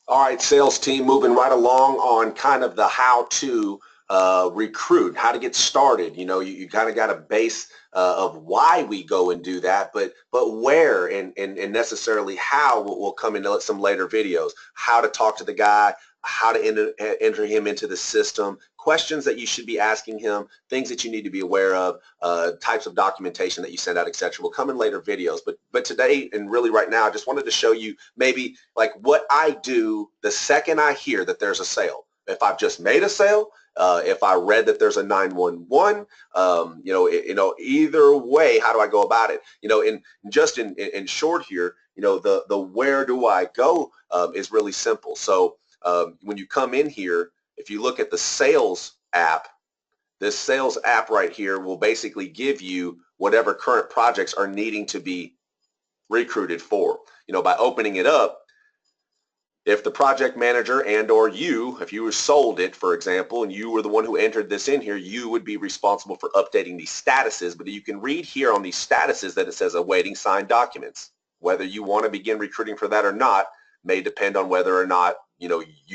All right, sales team, moving right along on kind of the how to recruit, how to get started. You kind of got a base of why we go and do that, but where and necessarily how will come into some later videos. How to talk to the guy, how to enter him into the system, questions that you should be asking him, things that you need to be aware of, types of documentation that you send out, etc. will come in later videos. But today and really right now, I just wanted to show you maybe like what I do the second I hear that there's a sale. If I've just made a sale, if I read that there's a 911, either way, how do I go about it? In short here, the where do I go is really simple. So when you come in here, if you look at the sales app, this sales app right here will basically give you whatever current projects are needing to be recruited for. By opening it up, if the project manager and or you, if you sold it, for example, and you were the one who entered this in here, you would be responsible for updating these statuses. But you can read here on these statuses that it says awaiting signed documents. Whether you want to begin recruiting for that or not may depend on whether or not you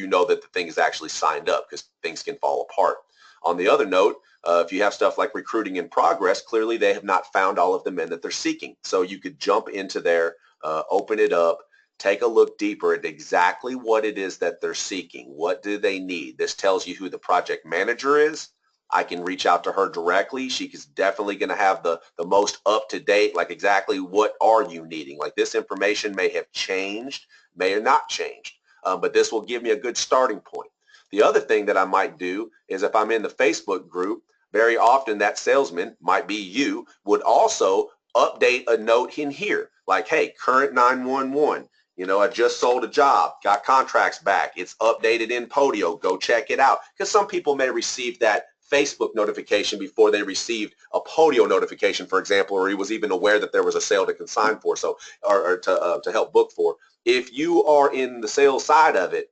know that the thing is actually signed up, because things can fall apart. On the other note, if you have stuff like recruiting in progress, clearly they have not found all of the men that they're seeking. So you could jump into there, open it up, take a look deeper at exactly what it is that they're seeking. What do they need? This tells you who the project manager is. I can reach out to her directly. She is definitely going to have the most up-to-date, like exactly what are you needing. Like this information may have changed, may have not changed, but this will give me a good starting point. The other thing that I might do is if I'm in the Facebook group, very often that salesman, might be you, would also update a note in here like, hey, current 911. I just sold a job, got contracts back. It's updated in Podio. Go check it out. Because some people may receive that Facebook notification before they received a Podio notification, for example, or he was even aware that there was a sale to consign for, or to help book for. If you are in the sales side of it,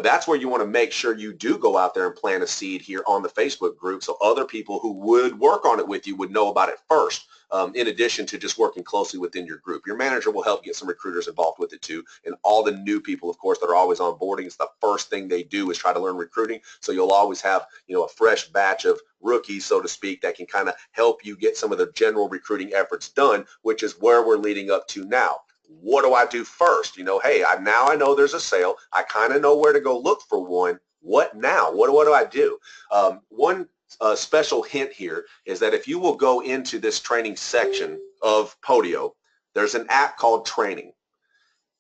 that's where you want to make sure you do go out there and plant a seed here on the Facebook group, so other people who would work on it with you would know about it first. In addition to just working closely within your group. Your manager will help get some recruiters involved with it too. And all the new people, of course, that are always onboarding, it's the first thing they do is try to learn recruiting. So you'll always have, a fresh batch of rookies, so to speak, that can kind of help you get some of the general recruiting efforts done, which is where we're leading up to now. What do I do first? Hey, now I know there's a sale. I kind of know where to go look for one. What now? What do I do? One special hint here is that if you will go into this training section of Podio, there's an app called Training.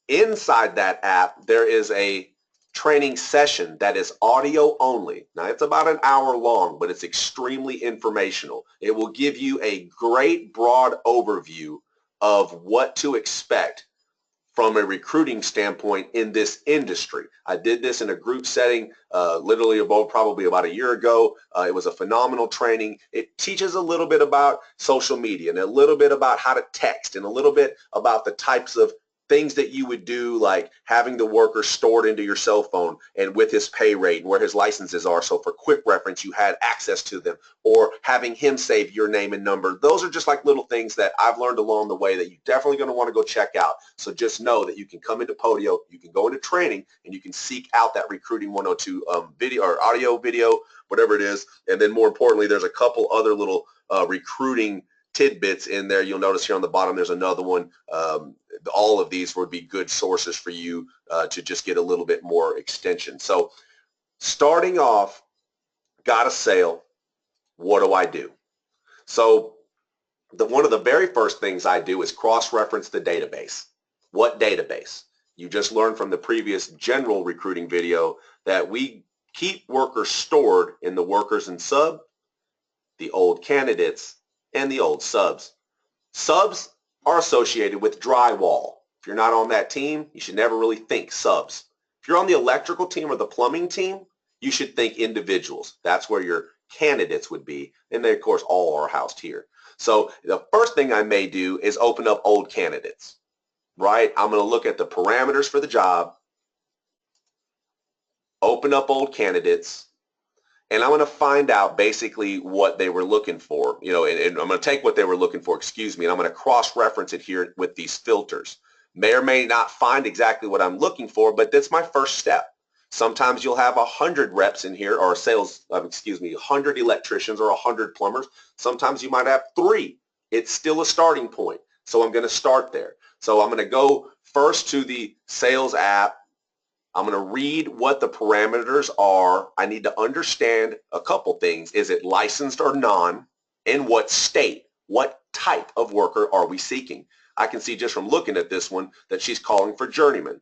Inside that app, there is a training session that is audio only. Now, it's about an hour long, but it's extremely informational. It will give you a great broad overview of what to expect from a recruiting standpoint in this industry. I did this in a group setting literally probably about a year ago. It was a phenomenal training. It teaches a little bit about social media and a little bit about how to text and a little bit about the types of things that you would do, like having the worker stored into your cell phone and with his pay rate and where his licenses are. So for quick reference, you had access to them, or having him save your name and number. Those are just like little things that I've learned along the way that you're definitely going to want to go check out. So just know that you can come into Podio, you can go into training, and you can seek out that Recruiting 102 video or audio, video, whatever it is. And then more importantly, there's a couple other little recruiting tidbits in there. You'll notice here on the bottom there's another one. All of these would be good sources for you to just get a little bit more extension. So starting off, got a sale, what do I do? So one of the very first things I do is cross-reference the database. What database? You just learned from the previous general recruiting video that we keep workers stored in the workers and sub, the old candidates, and the old subs. Subs are associated with drywall. If you're not on that team, you should never really think subs. If you're on the electrical team or the plumbing team, you should think individuals. That's where your candidates would be. And they, of course, all are housed here. So the first thing I may do is open up old candidates, right? I'm going to look at the parameters for the job, open up old candidates, and I'm going to find out basically what they were looking for, and I'm going to take what they were looking for, and I'm going to cross-reference it here with these filters. May or may not find exactly what I'm looking for, but that's my first step. Sometimes you'll have 100 reps in here, or 100 electricians or 100 plumbers. Sometimes you might have 3. It's still a starting point. So I'm going to start there. So I'm going to go first to the sales app. I'm going to read what the parameters are. I need to understand a couple things. Is it licensed or non? In what state? What type of worker are we seeking? I can see just from looking at this one that she's calling for journeyman.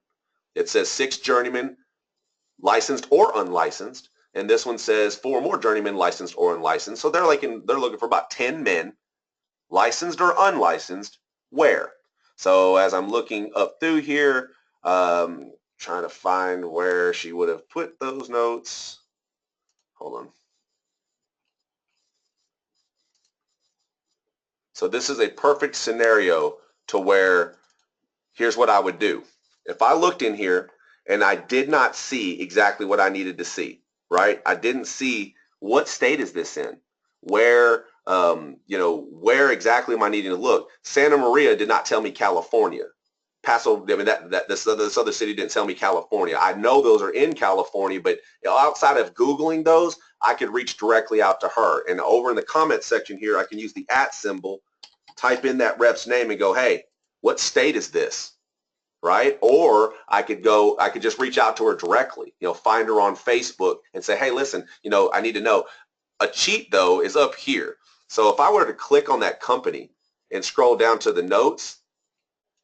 It says 6 journeymen, licensed or unlicensed, and this one says 4 more journeymen, licensed or unlicensed. So they're looking for about 10 men, licensed or unlicensed. Where? So as I'm looking up through here, trying to find where she would have put those notes. Hold on. So this is a perfect scenario to where here's what I would do. If I looked in here and I did not see exactly what I needed to see, right? I didn't see what state is this in, where, where exactly am I needing to look? Santa Maria did not tell me California. Paso, I mean, this other city didn't tell me California. I know those are in California, but outside of Googling those, I could reach directly out to her. And over in the comments section here, I can use the @ symbol, type in that rep's name and go, hey, what state is this? Right? Or I could just reach out to her directly, find her on Facebook and say, hey, listen, I need to know. A cheat though is up here. So if I were to click on that company and scroll down to the notes,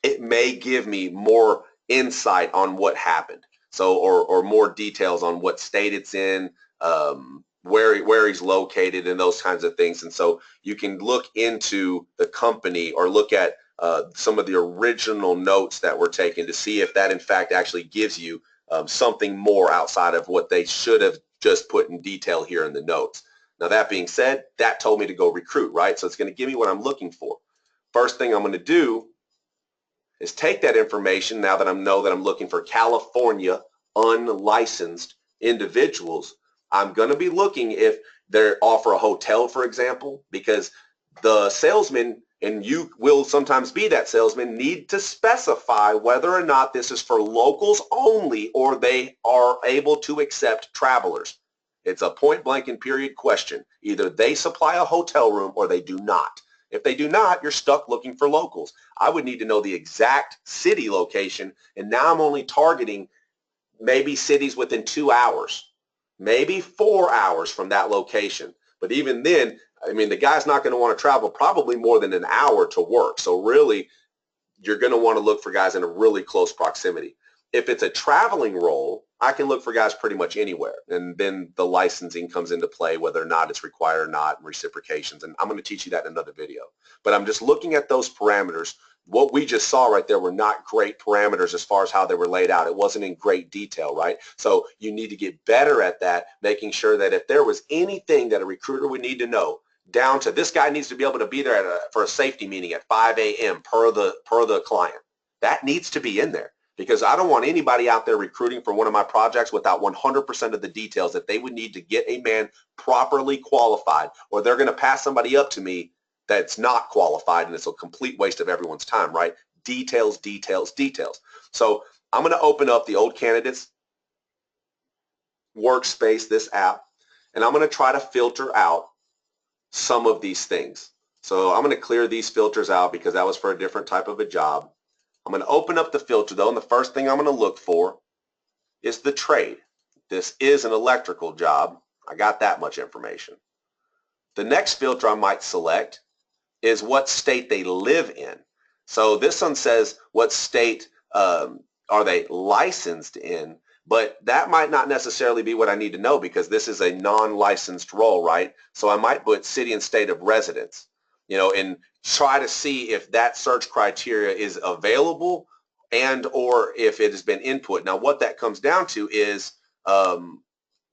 it may give me more insight on what happened. So, or more details on what state it's in, where he's located and those kinds of things. And so you can look into the company or look at some of the original notes that were taken to see if that in fact actually gives you something more outside of what they should have just put in detail here in the notes. Now that being said, that told me to go recruit, right? So it's going to give me what I'm looking for. First thing I'm going to do is take that information now that I know that I'm looking for California unlicensed individuals. I'm going to be looking if they offer a hotel, for example, because the salesman, and you will sometimes be that salesman, need to specify whether or not this is for locals only or they are able to accept travelers. It's a point blank and period question. Either they supply a hotel room or they do not. If they do not, you're stuck looking for locals. I would need to know the exact city location, and now I'm only targeting maybe cities within 2 hours, maybe 4 hours from that location. But even then, I mean, the guy's not going to want to travel probably more than an hour to work. So really, you're going to want to look for guys in a really close proximity. If it's a traveling role, I can look for guys pretty much anywhere. And then the licensing comes into play, whether or not it's required or not, and reciprocations. And I'm going to teach you that in another video. But I'm just looking at those parameters. What we just saw right there were not great parameters as far as how they were laid out. It wasn't in great detail, right? So you need to get better at that, making sure that if there was anything that a recruiter would need to know, down to this guy needs to be able to be there for a safety meeting at 5 a.m. per the client. That needs to be in there. Because I don't want anybody out there recruiting for one of my projects without 100% of the details that they would need to get a man properly qualified, or they're going to pass somebody up to me that's not qualified, and it's a complete waste of everyone's time, right? Details, details, details. So I'm going to open up the Old Candidates workspace, this app, and I'm going to try to filter out some of these things. So I'm going to clear these filters out because that was for a different type of a job. I'm going to open up the filter though, and the first thing I'm going to look for is the trade. This is an electrical job. I got that much information. The next filter I might select is what state they live in. So this one says what state are they licensed in, but that might not necessarily be what I need to know because this is a non-licensed role, right? So I might put city and state of residence, and try to see if that search criteria is available and or if it has been input. Now what that comes down to is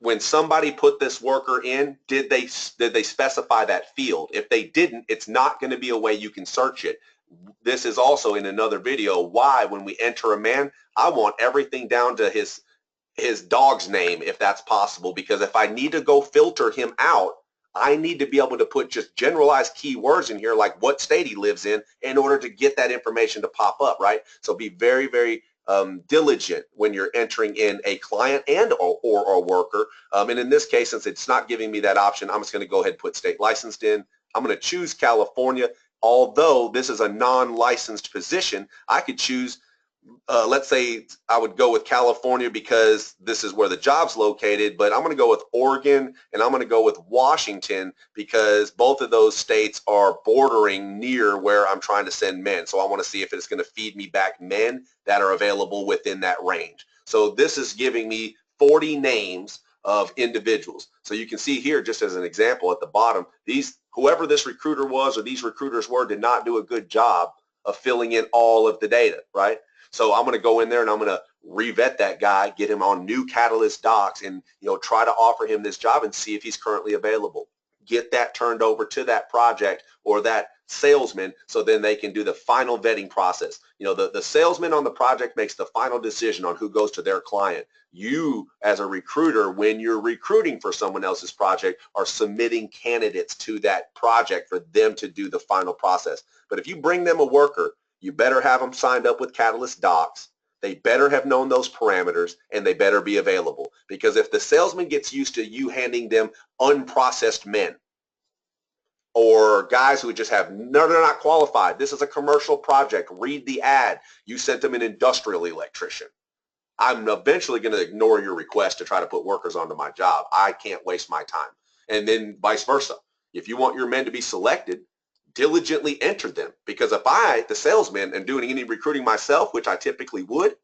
when somebody put this worker in, did they specify that field? If they didn't, it's not going to be a way you can search it. This is also in another video why when we enter a man, I want everything down to his dog's name if that's possible, because if I need to go filter him out, I need to be able to put just generalized keywords in here like what state he lives in order to get that information to pop up, right? So be very, very diligent when you're entering in a client and or a worker. And in this case, since it's not giving me that option, I'm just going to go ahead and put state licensed in. I'm going to choose California. Although this is a non-licensed position, I could choose let's say I would go with California because this is where the job's located, but I'm going to go with Oregon and I'm going to go with Washington because both of those states are bordering near where I'm trying to send men. So I want to see if it's going to feed me back men that are available within that range. So this is giving me 40 names of individuals. So you can see here, just as an example at the bottom, whoever this recruiter was or these recruiters were did not do a good job of filling in all of the data, right? So I'm going to go in there and I'm going to revet that guy, get him on new Catalyst docs, and try to offer him this job and see if he's currently available. Get that turned over to that project or that salesman so then they can do the final vetting process. The salesman on the project makes the final decision on who goes to their client. You, as a recruiter, when you're recruiting for someone else's project, are submitting candidates to that project for them to do the final process. But if you bring them a worker, you better have them signed up with Catalyst docs. They better have known those parameters, and they better be available. Because if the salesman gets used to you handing them unprocessed men or guys who just have, no, they're not qualified. This is a commercial project. Read the ad. You sent them an industrial electrician. I'm eventually going to ignore your request to try to put workers onto my job. I can't waste my time. And then vice versa. If you want your men to be selected, diligently enter them. Because if I, the salesman, am doing any recruiting myself, which I typically would,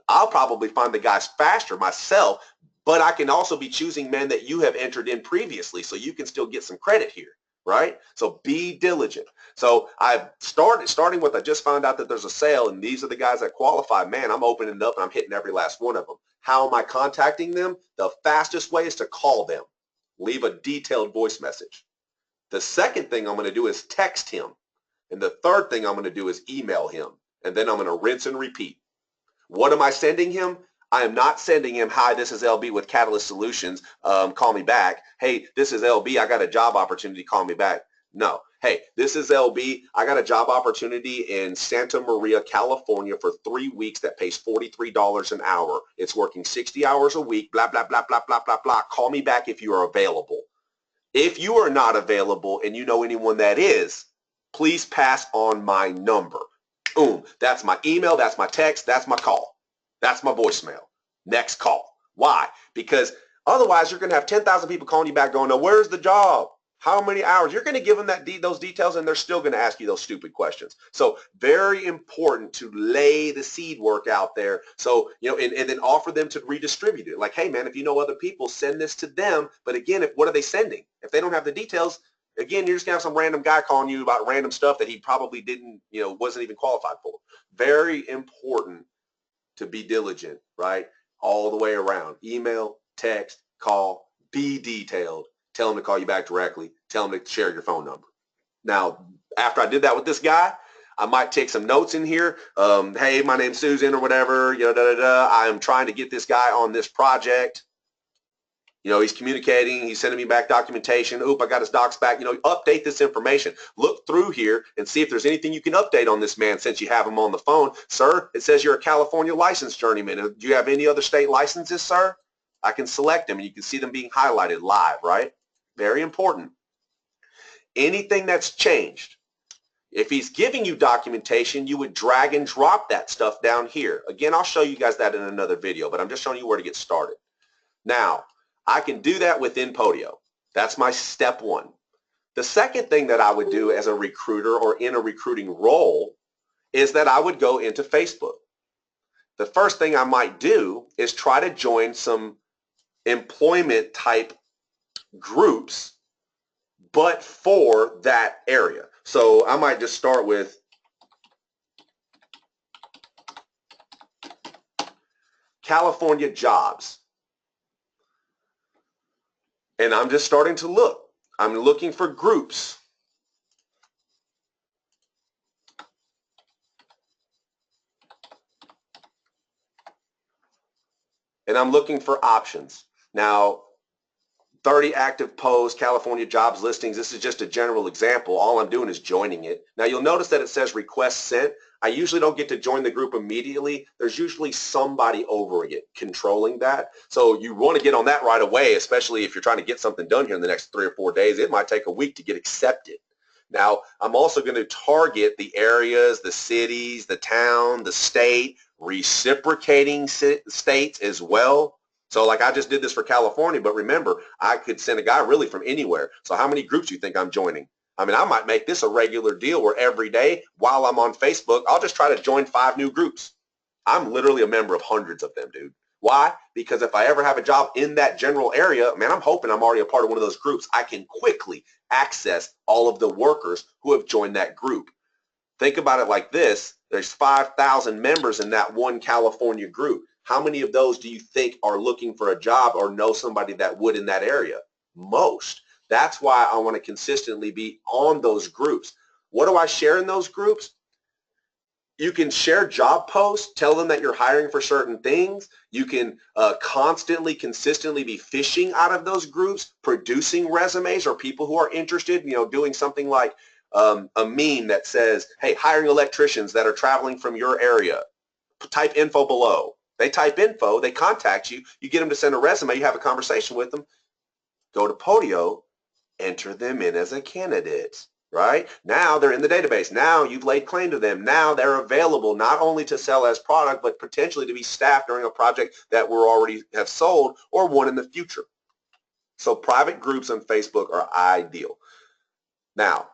I'll probably find the guys faster myself, but I can also be choosing men that you have entered in previously, so you can still get some credit here, right? So be diligent. So I've starting with, I just found out that there's a sale and these are the guys that qualify. Man, I'm opening it up and I'm hitting every last one of them. How am I contacting them? The fastest way is to call them. Leave a detailed voice message. The second thing I'm going to do is text him. And the third thing I'm going to do is email him. And then I'm going to rinse and repeat. What am I sending him? I am not sending him, hi, this is LB with Catalyst Solutions. Call me back. Hey, this is LB. I got a job opportunity. Call me back. No. Hey, this is LB. I got a job opportunity in Santa Maria, California for 3 weeks that pays $43 an hour. It's working 60 hours a week, blah, blah, blah, blah, blah, blah, blah. Call me back if you are available. If you are not available and you know anyone that is, please pass on my number. Boom. That's my email. That's my text. That's my call. That's my voicemail. Next call. Why? Because otherwise you're going to have 10,000 people calling you back going, no, where's the job? How many hours? You're going to give them those details and they're still going to ask you those stupid questions. So very important to lay the seed work out there. So, and then offer them to redistribute it. Like, hey man, if you know other people, send this to them. But again, what are they sending? If they don't have the details, again, you're just going to have some random guy calling you about random stuff that he probably didn't, wasn't even qualified for. Very important to be diligent, right? All the way around. Email, text, call, be detailed. Tell them to call you back directly. Tell them to share your phone number. Now, after I did that with this guy, I might take some notes in here. Hey, my name's Susan or whatever. I'm trying to get this guy on this project. He's communicating. He's sending me back documentation. Oop, I got his docs back. Update this information. Look through here and see if there's anything you can update on this man since you have him on the phone. Sir, it says you're a California licensed journeyman. Do you have any other state licenses, sir? I can select them and you can see them being highlighted live, right? Very important. Anything that's changed. If he's giving you documentation, you would drag and drop that stuff down here. Again, I'll show you guys that in another video, but I'm just showing you where to get started. Now, I can do that within Podio. That's my step one. The second thing that I would do as a recruiter or in a recruiting role is that I would go into Facebook. The first thing I might do is try to join some employment type groups, but for that area. So I might just start with California jobs. And I'm just starting to look. I'm looking for groups. And I'm looking for options. Now, 30 active posts, California jobs listings. This is just a general example. All I'm doing is joining it. Now you'll notice that it says request sent. I usually don't get to join the group immediately. There's usually somebody over it controlling that. So you want to get on that right away, especially if you're trying to get something done here in the next 3 or 4 days. It might take a week to get accepted. Now, I'm also going to target the areas, the cities, the town, the state, reciprocating states as well. So like I just did this for California, but remember, I could send a guy really from anywhere. So how many groups do you think I'm joining? I mean, I might make this a regular deal where every day while I'm on Facebook, I'll just try to join 5 new groups. I'm literally a member of hundreds of them, dude. Why? Because if I ever have a job in that general area, man, I'm hoping I'm already a part of one of those groups. I can quickly access all of the workers who have joined that group. Think about it like this. There's 5,000 members in that one California group. How many of those do you think are looking for a job or know somebody that would in that area? Most. That's why I want to consistently be on those groups. What do I share in those groups? You can share job posts, tell them that you're hiring for certain things. You can consistently be fishing out of those groups, producing resumes or people who are interested, doing something like a meme that says, hey, hiring electricians that are traveling from your area. Type info below. They type info, they contact you, you get them to send a resume, you have a conversation with them, go to Podio, enter them in as a candidate. Right? Now they're in the database. Now you've laid claim to them. Now they're available not only to sell as product, but potentially to be staffed during a project that we're already have sold or one in the future. So private groups on Facebook are ideal. Now,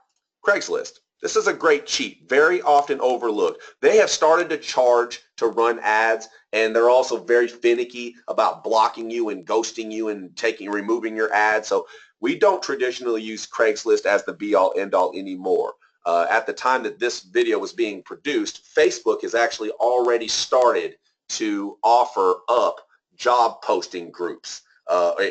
Craigslist. This is a great cheat, very often overlooked. They have started to charge to run ads, and they're also very finicky about blocking you and ghosting you and removing your ads. So we don't traditionally use Craigslist as the be-all, end-all anymore. At the time that this video was being produced, Facebook has actually already started to offer up job posting groups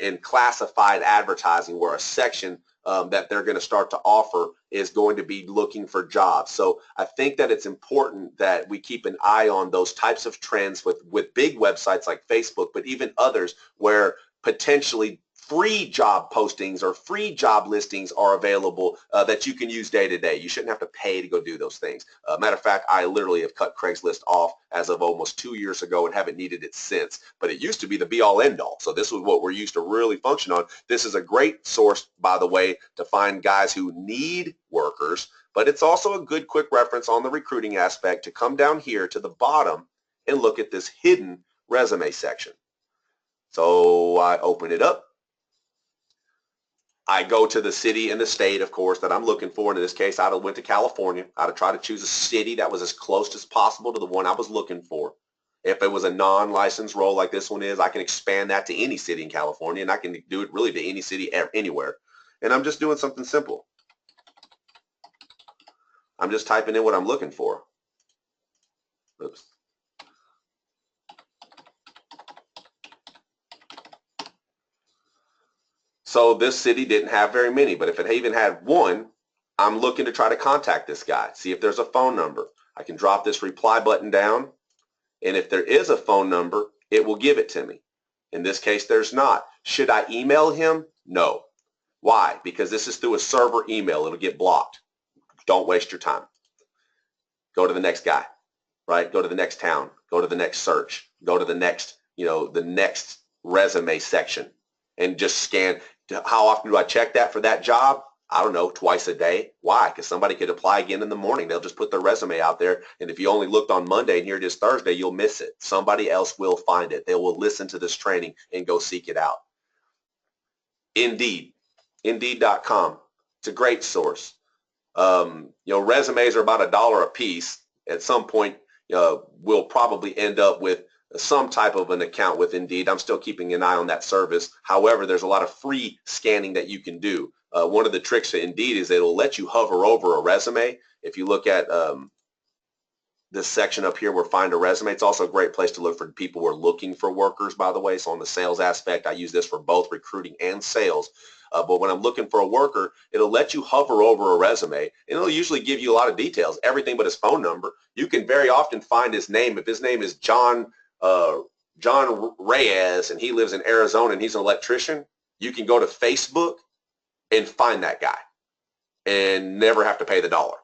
in classified advertising, where a section that they're going to start to offer is going to be looking for jobs. So I think that it's important that we keep an eye on those types of trends with big websites like Facebook, but even others where potentially free job postings or free job listings are available that you can use day to day. You shouldn't have to pay to go do those things. Matter of fact, I literally have cut Craigslist off as of almost 2 years ago and haven't needed it since. But it used to be the be-all, end-all. So this was what we're used to really function on. This is a great source, by the way, to find guys who need workers, but it's also a good quick reference on the recruiting aspect to come down here to the bottom and look at this hidden resume section. So I open it up. I go to the city and the state, of course, that I'm looking for. In this case, I'd have went to California. I'd have tried to choose a city that was as close as possible to the one I was looking for. If it was a non-licensed role like this one is, I can expand that to any city in California, and I can do it really to any city anywhere. And I'm just doing something simple. I'm just typing in what I'm looking for. Oops. So this city didn't have very many, but if it even had one, I'm looking to try to contact this guy, see if there's a phone number. I can drop this reply button down, and if there is a phone number, it will give it to me. In this case, there's not. Should I email him? No. Why? Because this is through a server email. It'll get blocked. Don't waste your time. Go to the next guy, right? Go to the next town. Go to the next search. Go to the next, the next resume section and just scan. How often do I check that for that job? I don't know, twice a day. Why? Because somebody could apply again in the morning. They'll just put their resume out there, and if you only looked on Monday and here it is Thursday, you'll miss it. Somebody else will find it. They will listen to this training and go seek it out. Indeed, Indeed.com. It's a great source. Resumes are about $1 a piece. At some point, we'll probably end up with some type of an account with Indeed. I'm still keeping an eye on that service. However, there's a lot of free scanning that you can do. One of the tricks to Indeed is it'll let you hover over a resume. If you look at this section up here where find a resume, it's also a great place to look for people who are looking for workers, by the way. So on the sales aspect, I use this for both recruiting and sales. But when I'm looking for a worker, it'll let you hover over a resume, and it'll usually give you a lot of details, everything but his phone number. You can very often find his name. If his name is John Reyes and he lives in Arizona and he's an electrician, You can go to Facebook and find that guy and never have to pay the dollar.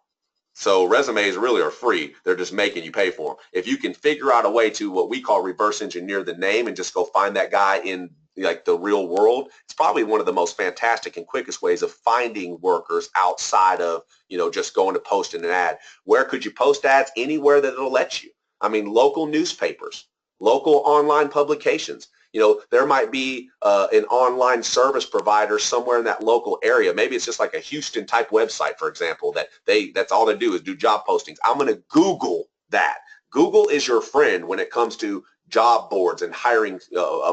So resumes really are free. They're just making you pay for them. If you can figure out a way to what we call reverse engineer the name and just go find that guy in like the real world, it's probably one of the most fantastic and quickest ways of finding workers outside of, just going to post an ad. Where could you post ads? Anywhere that it'll let you. I mean, local newspapers, local online publications. There might be an online service provider somewhere in that local area. Maybe it's just like a Houston type website, for example, that's all they do is do job postings. I'm going to Google that. Google is your friend when it comes to job boards and hiring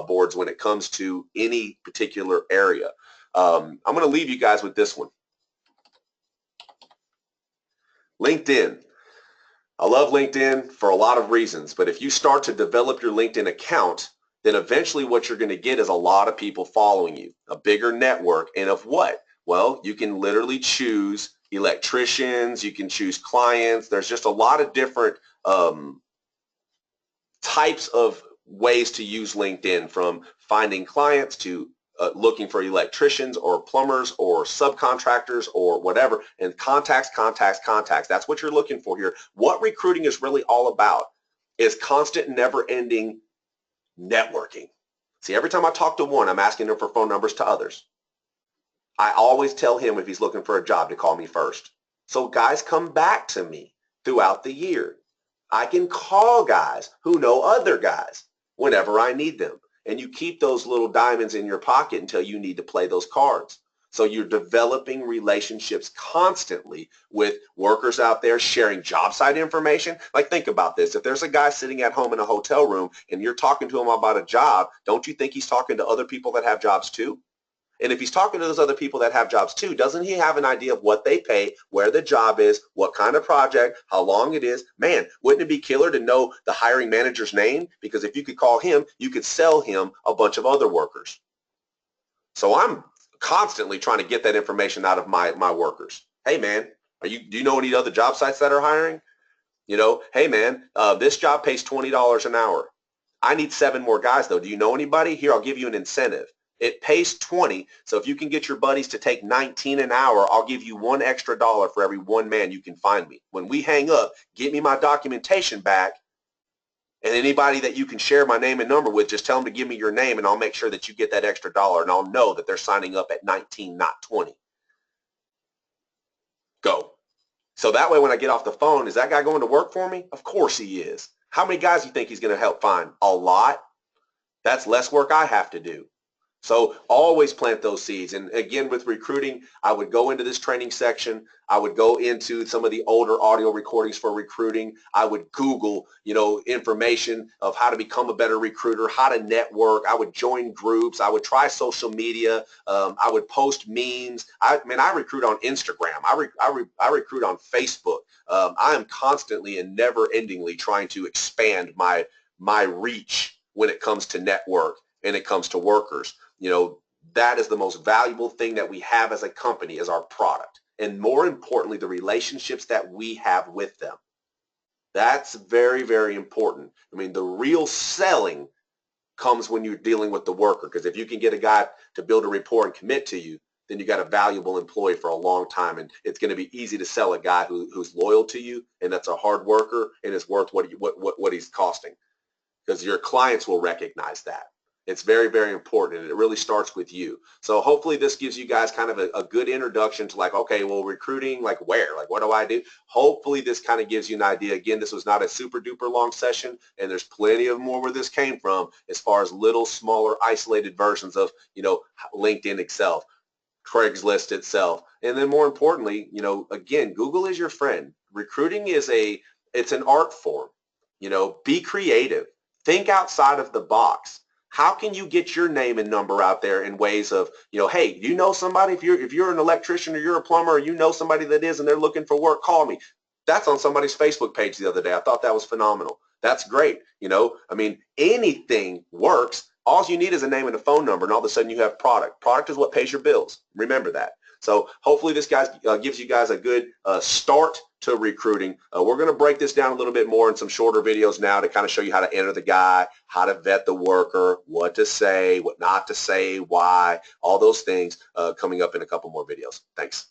boards when it comes to any particular area. I'm going to leave you guys with this one. LinkedIn. I love LinkedIn for a lot of reasons, but if you start to develop your LinkedIn account, then eventually what you're going to get is a lot of people following you, a bigger network. And of what? Well, you can literally choose electricians, you can choose clients. There's just a lot of different types of ways to use LinkedIn, from finding clients to looking for electricians or plumbers or subcontractors or whatever, and contacts. That's what you're looking for here. What recruiting is really all about is constant, never-ending networking. See, every time I talk to one, I'm asking them for phone numbers to others. I always tell him if he's looking for a job to call me first. So guys come back to me throughout the year. I can call guys who know other guys whenever I need them. And you keep those little diamonds in your pocket until you need to play those cards. So you're developing relationships constantly with workers out there, sharing job site information. Like, think about this. If there's a guy sitting at home in a hotel room and you're talking to him about a job, don't you think he's talking to other people that have jobs too? And if he's talking to those other people that have jobs too, doesn't he have an idea of what they pay, where the job is, what kind of project, how long it is? Man, wouldn't it be killer to know the hiring manager's name? Because if you could call him, you could sell him a bunch of other workers. So I'm constantly trying to get that information out of my workers. Hey man, do you know any other job sites that are hiring? Hey man, this job pays $20 an hour. I need 7 more guys though. Do you know anybody? Here, I'll give you an incentive. It pays 20, so if you can get your buddies to take 19 an hour, I'll give you $1 extra for every 1 man you can find me. When we hang up, get me my documentation back, and anybody that you can share my name and number with, just tell them to give me your name and I'll make sure that you get that extra $1, and I'll know that they're signing up at 19, not 20. Go. So that way when I get off the phone, is that guy going to work for me? Of course he is. How many guys do you think he's going to help find? A lot. That's less work I have to do. So always plant those seeds. And again, with recruiting, I would go into this training section. I would go into some of the older audio recordings for recruiting. I would Google, information of how to become a better recruiter, how to network. I would join groups. I would try social media. I would post memes. I recruit on Instagram. I recruit on Facebook. I am constantly and never-endingly trying to expand my reach when it comes to network and it comes to workers. That is the most valuable thing that we have as a company, is our product. And more importantly, the relationships that we have with them. That's very, very important. The real selling comes when you're dealing with the worker, because if you can get a guy to build a rapport and commit to you, then you got a valuable employee for a long time. And it's going to be easy to sell a guy who's loyal to you and that's a hard worker and is worth what he's costing, because your clients will recognize that. It's very, very important, and it really starts with you. So hopefully this gives you guys kind of a good introduction to, like, okay, well, recruiting, like where? Like, what do I do? Hopefully this kind of gives you an idea. Again, this was not a super duper long session, and there's plenty of more where this came from as far as little, smaller, isolated versions of, LinkedIn itself, Craigslist itself. And then more importantly, again, Google is your friend. Recruiting is it's an art form. Be creative. Think outside of the box. How can you get your name and number out there in ways of, hey, do you know somebody? If you're an electrician or you're a plumber or you know somebody that is and they're looking for work, call me. That's on somebody's Facebook page the other day. I thought that was phenomenal. That's great. Anything works. All you need is a name and a phone number, and all of a sudden you have product. Product is what pays your bills. Remember that. So hopefully this guys gives you guys a good start to recruiting. We're going to break this down a little bit more in some shorter videos now to kind of show you how to enter the guy, how to vet the worker, what to say, what not to say, why, all those things coming up in a couple more videos. Thanks.